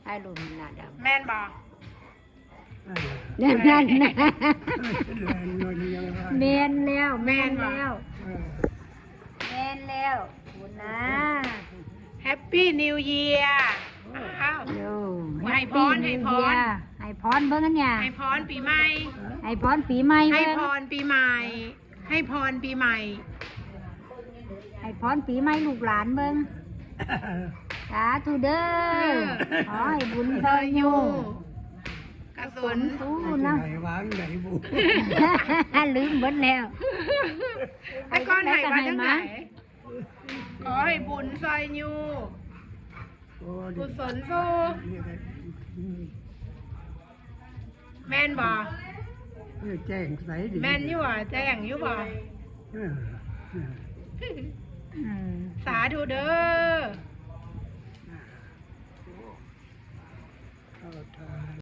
ถ่ายรูปหน้าดำ แม่นบ่ นั่นนั่นนะ แลนนอนยังไง แมนแล้วแมน แม่นบ่ แล้ว เออ แมนแล้วคุณนะ แฮปปี้นิวเยียร์อ้าว โย่ ให้พรให้พร ให้พรเบิ่งกันเนี่ย ให้พรปีใหม่ ให้พรปีใหม่ ให้ เบิ่ง พรปีใหม่ ให้พรปีใหม่ ให้พรปีใหม่ลูกหลานเบิ่งสาธุเด้อขอให้บุญเทินอยู่ กระสุน สู้ ไห นะ นวางไหนบุ ลืมเบิดแล้ว แต่ก่อนให้ว่าจังไหน มา ขอให้บุญซอยยู โอ้ กุศลสู้ นี่ก็ แม่นบ่ นี่แจ้งใสดี แม่นอยู่บ่แจ้งอยู่บ่ เออเออ อืม สาธุเด้อ เข้าทาง